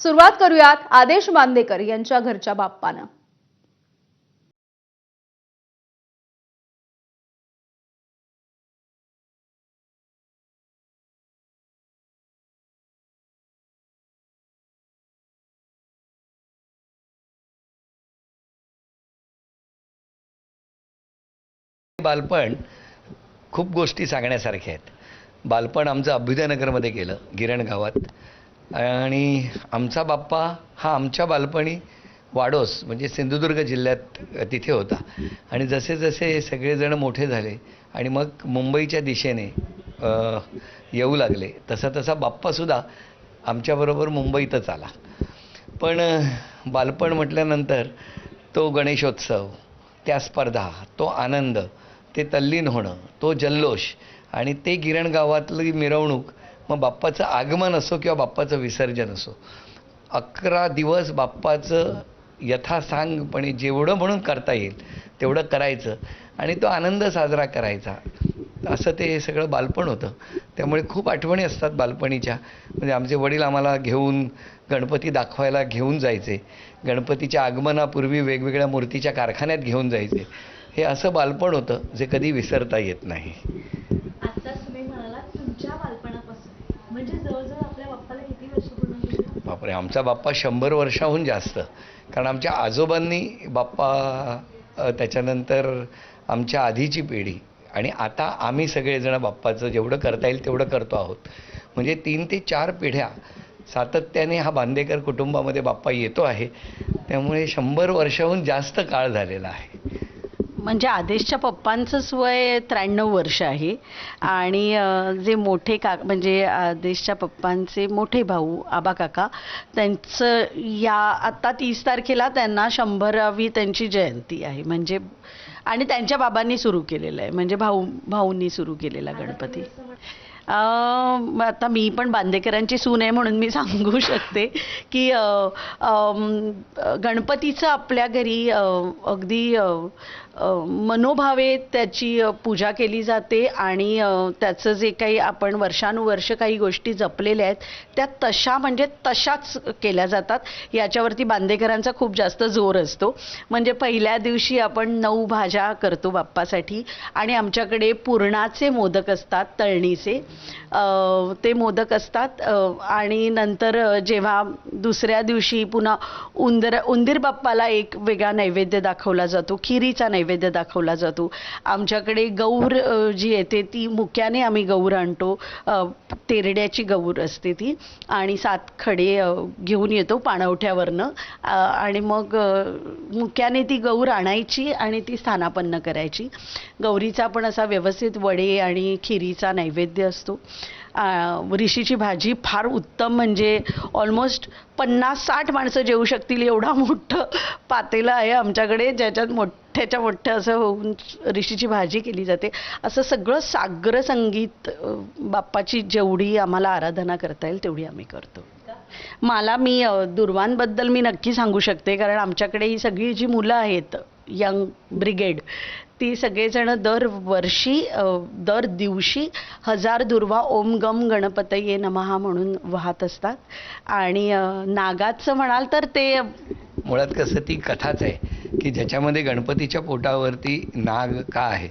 सुरुवात करूयात आदेश बांदेकर यांच्या घरच्या बाप्पानं. बालपण खूप गोष्टी सांगण्यासारख्या आहेत. बालपण आमचं अभ्युदयनगरमध्ये गेलं, गिरण गावात. आणि आमचा बाप्पा हा आमच्या बालपणी वाडोस म्हणजे सिंधुदुर्ग जिल्ह्यात तिथे होता. आणि जसे जसे सगळेजण मोठे झाले आणि मग मुंबईच्या दिशेने येऊ लागले, तसा तसा बाप्पासुद्धा आमच्याबरोबर मुंबईतच आला. पण बालपण म्हटल्यानंतर तो गणेशोत्सव, त्या स्पर्धा, तो आनंद, ते तल्लीन होणं, तो जल्लोष आणि ते गिरण गावातली मिरवणूक, मग बाप्पाचं आगमन असो किंवा बाप्पाचं विसर्जन असो, 11 दिवस बाप्पाचं यथासांगपणे जेवढं म्हणून करता येईल तेवढं करायचं आणि तो आनंद साजरा करायचा. असं ते सगळं बालपण होतं. त्यामुळे खूप आठवणी असतात बालपणीच्या. म्हणजे आमचे वडील आम्हाला घेऊन गणपती दाखवायला घेऊन जायचे, गणपतीच्या आगमनापूर्वी वेगवेगळ्या मूर्तीच्या कारखान्यात घेऊन जायचे. हे असं बालपण होतं जे कधी विसरता येत नाही. आता तुम्ही म्हणाला तुमच्या बालपणापासून, म्हणजे जवळजवळ आपल्या बाप्पाला किती वर्ष पूर्ण झाली? बापरे, आमचा बाप्पा 100 वर्षाहून जास्त. कारण आमच्या आजोबांनी बाप्पा, त्याच्यानंतर आमच्या आधीची पिढी आणि आता आम्ही सगळेजण बाप्पाचं जेवढं करता येईल तेवढं करतो आहोत. म्हणजे 3 ते 4 पिढ्या सातत्याने हा बांदेकर कुटुंबामध्ये बाप्पा येतो आहे. त्यामुळे 100 वर्षाहून जास्त काळ झालेला आहे. म्हणजे आदेशच्या पप्पांचंच वय 93 वर्ष आहे आणि जे मोठे म्हणजे आदेशच्या पप्पांचे मोठे भाऊ आबा काका, त्यांचं आता 30 तारखेला त्यांना 100वी त्यांची जयंती आहे. म्हणजे आणि त्यांच्या बाबांनी सुरू केलेलं आहे, म्हणजे भाऊंनी सुरू केलेला गणपती. आता मी पण बांदेकरांची सून आहे म्हणून मी सांगू शकते की गणपतीचं आपल्या घरी अगदी मनोभावे त्याची पूजा केली जाते आणि त्याचं जे काही आपण वर्षानुवर्ष काही गोष्टी जपलेल्या आहेत त्या तशाच केल्या जातात. याच्यावरती बांदेकरांचा खूप जास्त जोर असतो. म्हणजे पहिल्या दिवशी आपण 9 भाज्या करतो बाप्पासाठी आणि आमच्याकडे पुरणाचे मोदक असतात, तळणीचे ते मोदक असतात. आणि नंतर जेव्हा दुसऱ्या दिवशी पुन्हा उंदीर बाप्पाला एक वेगळा नैवेद्य दाखवला जातो, खिरीचा नैवेद्य दाखवला जातो. आमच्याकडे गौर जी येते ती मुक्याने आम्ही गौर आणतो, तेरड्याची गौर असते ती, आणि 7 खडे घेऊन येतो पाणवठ्यावरनं आणि मग मुक्याने ती गौर आणायची आणि ती स्थानापन्न करायची. गौरीचा पण असा व्यवस्थित वडे आणि खिरीचा नैवेद्य असतो. ऋषीची भाजी फार उत्तम, म्हणजे ऑलमोस्ट 50-60 माणसं जेवू शकतील एवढा मोठं पातेलं आहे आमच्याकडे, ज्याच्यात मोठ्याच्या मोठं असं होऊन ऋषीची भाजी केली जाते. असं सगळं साग्र संगीत, बाप्पाची जेवढी आम्हाला आराधना करता येईल तेवढी आम्ही करतो. मी दुर्वांबद्दल मी नक्की सांगू शकते, कारण आमच्याकडे ही सगळी जी मुलं आहेत यंग ब्रिगेड, ती सगळेजण दरवर्षी दर दिवशी 1000 दुर्वा ओम गम गणपतये नमः म्हणून वाहत असतात. आणि नागाचं म्हणाल तर ते मुळात कसं, ती कथाच आहे की ज्याच्यामध्ये गणपतीच्या पोटावरती नाग का आहे,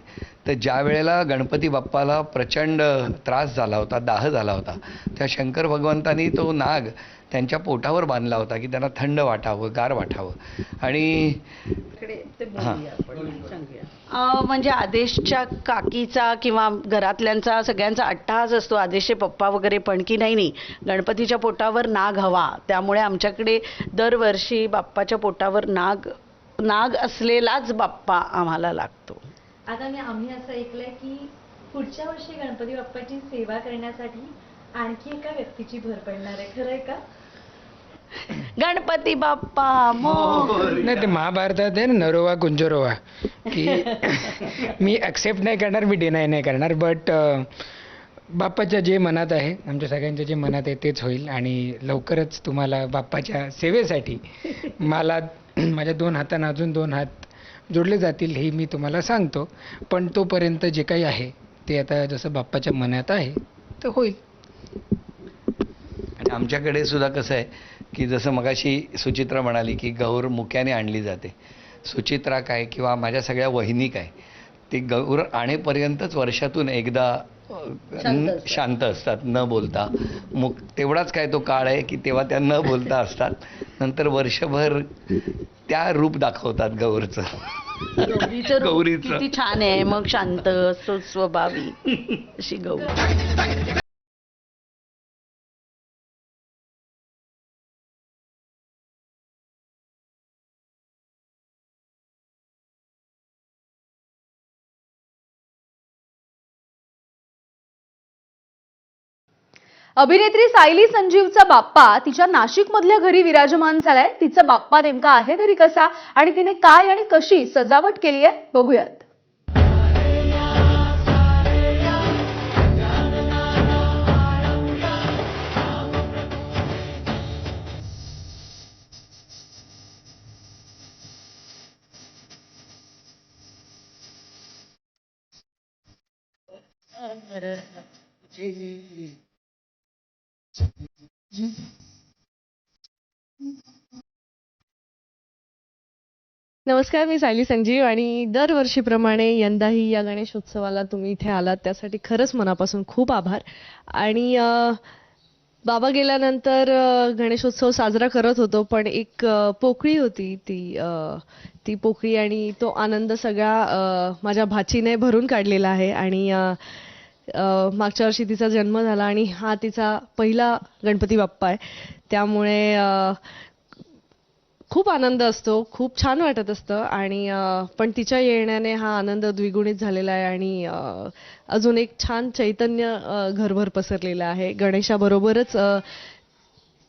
तर ज्या वेळेला गणपती बाप्पाला प्रचंड त्रास झाला होता, दाह झाला होता, त्या शंकर भगवंतांनी तो नाग त्यांच्या पोटावर बांधला होता की त्यांना थंड वाटावं, गार वाटावं. आणि म्हणजे आदेशच्या काकीचा किंवा घरातल्यांचा सगळ्यांचा अट्टहास असतो, आदेशचे पप्पा वगैरे पण, की नाही गणपतीच्या पोटावर नाग हवा. त्यामुळे आमच्याकडे दरवर्षी बाप्पाच्या पोटावर नाग असलेलाच बाप्पा आम्हाला लागतो. आता आम्ही असं ऐकलंय की पुढच्या वर्षी गणपती बाप्पाची सेवा करण्यासाठी आणखी एका व्यक्तीची भर पडणार आहे, खरंय का? गणपती बाप्पा नाही, ते महाभारतात आहे ना, नरोवा कुंजरोवा, की मी ॲक्सेप्ट नाही करणार, मी डिनाय नाही करणार, बट बाप्पाच्या जे मनात आहे, आमच्या सगळ्यांच्या जे मनात आहे तेच होईल. आणि लवकरच तुम्हाला बाप्पाच्या सेवेसाठी मला माझ्या 2 हातांना अजून 2 हात जोडले जातील हे मी तुम्हाला सांगतो. पण तोपर्यंत जे काही आहे ते आता जसं बाप्पाच्या मनात आहे तर होईल. आणि आमच्याकडे सुद्धा कसं आहे की जसं मगाशी सुचित्रा म्हणाली की गौर मुक्याने आणली जाते. सुचित्रा काय किंवा माझ्या सगळ्या वहिनी काय, ती गौर आणेपर्यंतच वर्षातून एकदा शांत असतात न बोलता. तेवढाच काय तो काळ आहे की तेव्हा त्या न बोलता असतात. नंतर वर्षभर त्या रूप दाखवतात गौरचं. गौरीचं रूप गौरीचं. किती छान आहे, मग शांत स्वभावी अशी गौरी. अभिनेत्री सायली संजीवचा बाप्पा तिच्या नाशिक मधल्या घरी विराजमान झालाय. तिचा बाप्पा नेमका आहे तरी कसा आणि तिने काय आणि कशी सजावट केली आहे बघूयात. नमस्कार, मी सायली संजीव आणि दरवर्षीप्रमाणे यंदाही या गणेशोत्सवाला तुम्ही इथे आलात त्यासाठी खरंच मनापासून खूप आभार. आणि बाबा गेल्यानंतर गणेशोत्सव साजरा करत होतो, पण एक पोकळी होती ती पोकळी आणि तो आनंद सगळा माझ्या भाचीने भरून काढलेला आहे. आणि मागच्या वर्षी तिचा जन्म झाला आणि हा तिचा पहिला गणपती बाप्पा आहे. त्यामुळे खूप आनंद असतो, खूप छान वाटत असतं. आणि पण तिच्या येण्याने हा आनंद द्विगुणित झालेला आहे आणि अजून एक छान चैतन्य घरभर पसरलेलं आहे. गणेशाबरोबरच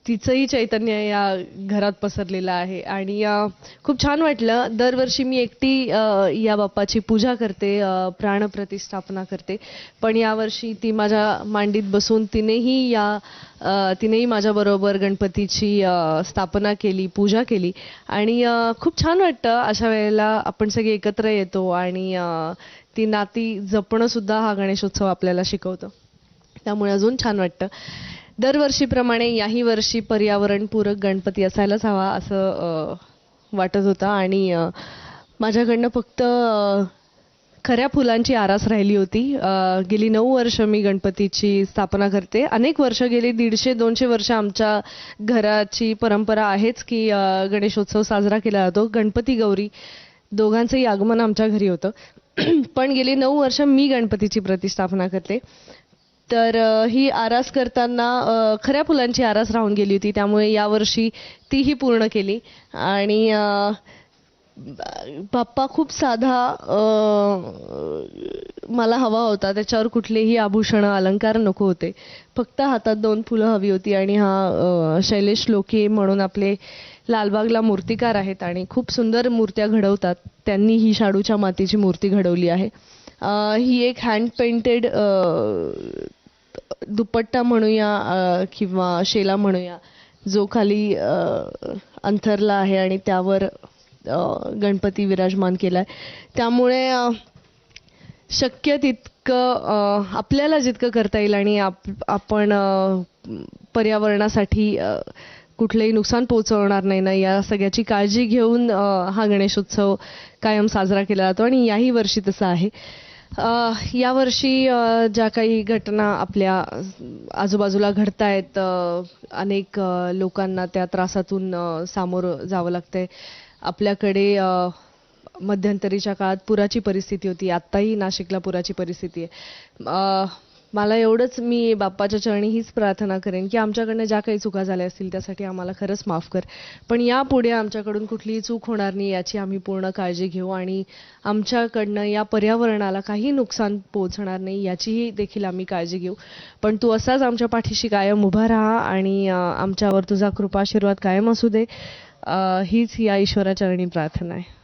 तिचंही चैतन्य या घरात पसरलेलं आहे आणि खूप छान वाटलं. दरवर्षी मी एकटी या बाप्पाची पूजा करते, प्राणप्रतिष्ठापना करते, पण यावर्षी ती माझ्या मांडीत बसून तिनेही माझ्याबरोबर गणपतीची स्थापना केली, पूजा केली आणि खूप छान वाटतं. अशा वेळेला आपण सगळे एकत्र येतो आणि ती नाती जपणं सुद्धा हा गणेशोत्सव आपल्याला शिकवतो. त्यामुळे अजून छान वाटतं. दरवर्षीप्रमाणे याही वर्षी पर्यावरणपूरक गणपती असायलाच हवा असं वाटत होतं आणि माझ्याकडनं फक्त खऱ्या फुलांची आरास राहिली होती. गेली 9 वर्ष मी गणपतीची स्थापना करते. अनेक वर्ष गेली, 150-200 वर्ष आमच्या घराची परंपरा आहेच की गणेशोत्सव साजरा केला जातो. गणपती गौरी दोघांचंही आगमन आमच्या घरी होतं. पण गेली 9 वर्ष मी गणपतीची प्रतिष्ठापना करते. तर ही आरास करताना खऱ्या फुलांची आरास राहून गेली होती, त्यामुळे यावर्षी तीही पूर्ण केली. आणि बाप्पा खूप साधा मला हवा होता. त्याच्यावर कुठलेही आभूषणं, अलंकार नको होते. फक्त हातात 2 फुलं हवी होती. आणि हा शैलेश लोके म्हणून आपले लालबागला मूर्तिकार आहेत आणि खूप सुंदर मूर्त्या घडवतात. त्यांनी ही शाडूच्या मातीची मूर्ती घडवली आहे. ही एक हँड पेंटेड दुपट्टा म्हणूया किंवा शेला म्हणूया, जो खाली अंथरला आहे आणि त्यावर गणपती विराजमान केलाय. त्यामुळे शक्य तितकं आपल्याला जितकं करता येईल आणि आपण पर्यावरणासाठी कुठलंही नुकसान पोहोचवणार नाही ना, या सगळ्याची काळजी घेऊन हा गणेशोत्सव कायम साजरा केला जातो आणि याही वर्षी तसं आहे. यावर्षी ज्या काही घटना आपल्या आजूबाजूला घडतायत, अनेक लोकांना त्या त्रासातून सामोरं जावं लागतंय. आपल्याकडे मध्यंतरीच्या काळात पुराची परिस्थिती होती, आत्ताही नाशिकला पुराची परिस्थिती आहे. मला एवढंच मी बाप्पाच्या चरणी हीच प्रार्थना करेन की आमच्याकडनं ज्या काही चुका झाल्या असतील त्यासाठी आम्हाला खरंच माफ कर, पण यापुढे आमच्याकडून कुठलीही चूक होणार नाही याची आम्ही पूर्ण काळजी घेऊ आणि आमच्याकडनं या पर्यावरणाला काही नुकसान पोहोचणार नाही याचीही देखील आम्ही काळजी घेऊ. पण तू असाच आमच्या पाठीशी कायम उभा राहा आणि आमच्यावर तुझा कृपाशीर्वाद कायम असू दे, हीच या ईश्वराच्या चरणी प्रार्थना आहे.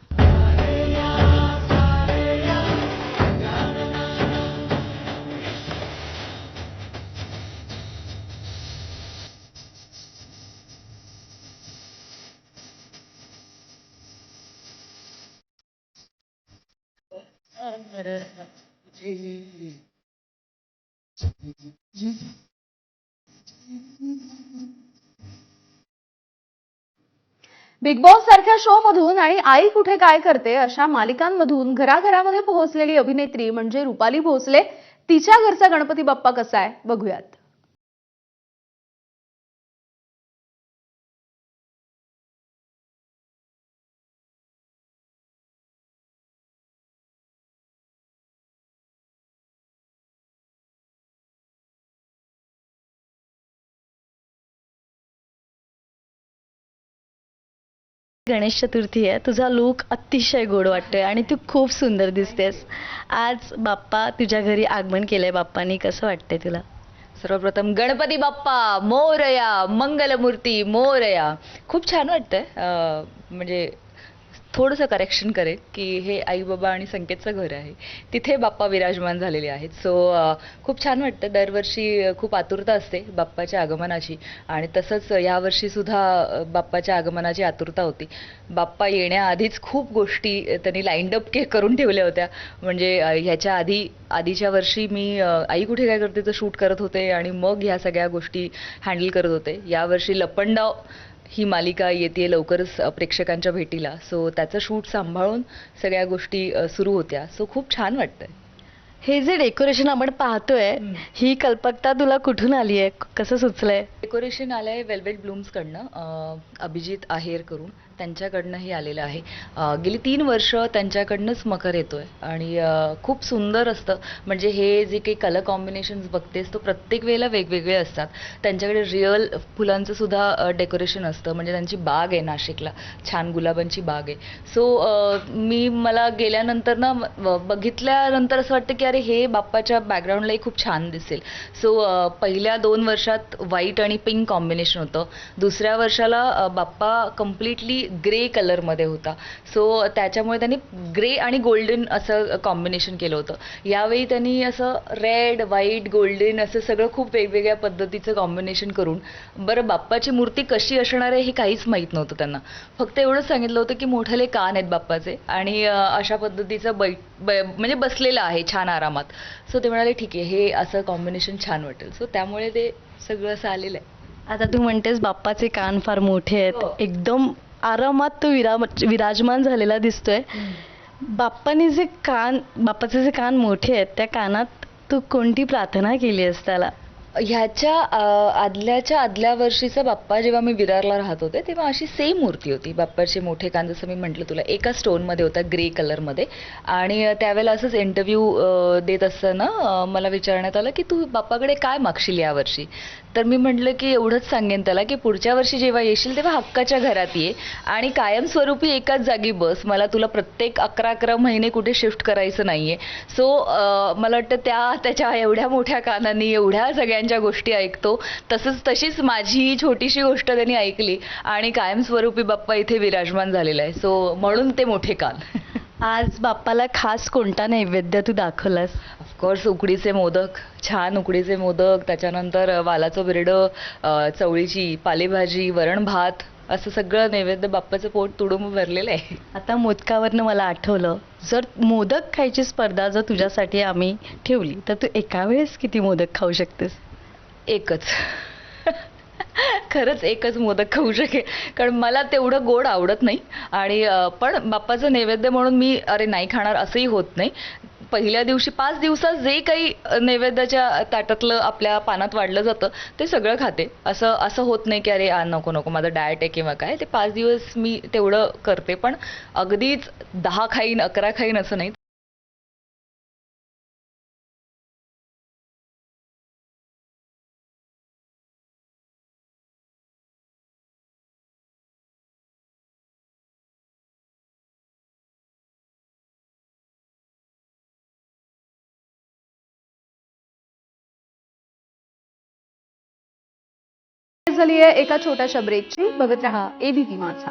बिग बॉस सारख्या शो मधून आणि आई कुठे काय करते अशा मालिकांमधून घराघरामध्ये पोहोचलेली अभिनेत्री म्हणजे रुपाली भोसले. तिच्या घरचा गणपती बाप्पा कसा आहे बघूयात. गणेश चतुर्थी आहे. तुझा लूक अतिशय गोड वाटतोय आणि तू खूप सुंदर दिसतेस. आज बाप्पा तुझ्या घरी आगमन केलंय बाप्पानी, कसं वाटतंय तुला? सर्वप्रथम गणपती बाप्पा मोरया, मंगलमूर्ती मोरया. खूप छान वाटतंय. म्हणजे थोडंसं करेक्शन करेन की हे आई बाबा आणि संकेतचं घर आहे, तिथे बाप्पा विराजमान झालेले आहेत. सो खूप छान वाटतं. दरवर्षी खूप आतुरता असते बाप्पाच्या आगमनाची आणि तसंच यावर्षी सुद्धा बाप्पाच्या आगमनाची आतुरता होती. बाप्पा येण्याआधीच खूप गोष्टी त्यांनी लाईंड अप करून ठेवल्या होत्या. म्हणजे ह्याच्या आधीच्या वर्षी मी आई कुठे काय करतेचं शूट करत होते आणि मग ह्या सगळ्या गोष्टी हँडल करत होते. यावर्षी लपंडाव ही मालिका येते लवकरच प्रेक्षकांच्या भेटीला. सो त्याचं शूट सांभाळून सगळ्या गोष्टी सुरू होत्या. सो खूप छान वाटतंय. हे जे डेकोरेशन आपण पाहतोय, ही कल्पकता तुला कुठून आली आहे? कसं सुचलंय? डेकोरेशन आलंय वेल्वेट ब्लूम्सकडनं, अभिजित आहेर करून त्यांच्याकडनं हे आलेलं आहे. गेली 3 वर्ष त्यांच्याकडनंच मकर येतोय आणि खूप सुंदर असतं. म्हणजे हे जे काही कलर कॉम्बिनेशन्स बघतेस तो प्रत्येक वेळेला वेगवेगळे असतात. त्यांच्याकडे रिअल फुलांचं सुद्धा डेकोरेशन असतं. म्हणजे त्यांची बाग आहे नाशिकला, छान गुलाबांची बाग आहे. सो मला गेल्यानंतर ना बघितल्यानंतर असं वाटतं की अरे हे बाप्पाच्या बॅकग्राऊंडलाही खूप छान दिसेल. सो पहिल्या 2 वर्षात व्हाईट आणि पिंक कॉम्बिनेशन होतं. दुसऱ्या वर्षाला बाप्पा कम्प्लिटली ग्रे कलरमध्ये होता. सो त्याच्यामुळे त्यांनी ग्रे आणि गोल्डन असं कॉम्बिनेशन केलं होतं. यावेळी त्यांनी असं रेड व्हाईट गोल्डन असं सगळं खूप वेगवेगळ्या पद्धतीचं कॉम्बिनेशन करून, बरं बाप्पाची मूर्ती कशी असणार आहे हे काहीच माहीत नव्हतं त्यांना. फक्त एवढंच सांगितलं होतं की मोठे कान आहेत बाप्पाचे आणि अशा पद्धतीचं म्हणजे बसलेलं आहे छान आरामात. सो ते म्हणाले ठीक आहे हे असं कॉम्बिनेशन छान वाटेल. सो त्यामुळे ते सगळं असं आलेलं आहे. आता तू म्हणतेस बाप्पाचे कान फार मोठे आहेत, हो. एकदम आरामात तो विराजमान झालेला दिसतोय. बाप्पाचे जे कान मोठे आहेत, त्या कानात तू कोणती प्रार्थना केली आहेस त्याला? ह्याच्या आदल्या वर्षीचा बाप्पा जेव्हा मी विरारला राहत होते तेव्हा अशी सेम मूर्ती होती. बाप्पाचे मोठे कान जसं मी म्हटलं तुला एका स्टोनमध्ये होता ग्रे कलरमध्ये. आणि त्यावेळेला असंच इंटरव्ह्यू देत असताना मला विचारण्यात आलं की तू बाप्पाकडे काय मागशील यावर्षी. तर मी म्हटलं की एवढंच सांगेन त्याला की पुढच्या वर्षी जेव्हा येशील तेव्हा हक्काच्या घरात ये आणि कायमस्वरूपी एकाच जागी बस. मला तुला प्रत्येक 11 महिने कुठे शिफ्ट करायचं नाहीये. सो मला वाटतं त्याच्या एवढ्या मोठ्या कानांनी एवढ्या सगळ्यांच्या गोष्टी ऐकतो. तशीच माझी छोटीशी गोष्ट त्यांनी ऐकली आणि कायमस्वरूपी बाप्पा इथे विराजमान झालेला आहे. सो म्हणून ते मोठे कान. आज बाप्पाला खास कोणता नैवेद्य तू दाखवलास? ऑफकोर्स उकडीचे मोदक, छान उकडीचे मोदक, त्याच्यानंतर वालाचं बिरडं, चवळीची पालेभाजी, वरण भात, असं सगळं नैवेद्य बाप्पाचं पोट तुडूंब भरलेलं आहे. आता मोदकावरनं मला आठवलं, जर मोदक खायची स्पर्धा जर तुझ्यासाठी आम्ही ठेवली तर तू एका वेळेस किती मोदक खाऊ शकतेस? एकच. खरंच एकच मोदक खाऊ शकेल, कारण मला तेवढं गोड आवडत नाही. आणि पण बाप्पाचं नैवेद्य म्हणून मी अरे नाही खाणार असंही होत नाही. पहिल्या दिवशी 5 दिवसात जे काही नैवेद्याच्या ताटातलं आपल्या पानात वाढलं जातं ते सगळं खाते. असं होत नाही की अरे नको माझं डाएट आहे किंवा काय. ते 5 दिवस मी तेवढं करते. पण अगदीच 10 खाईन 11 खाईन असं नाही. झाली आहे एका छोट्याशा ब्रेकची. बघत रहा एबीपी माझा.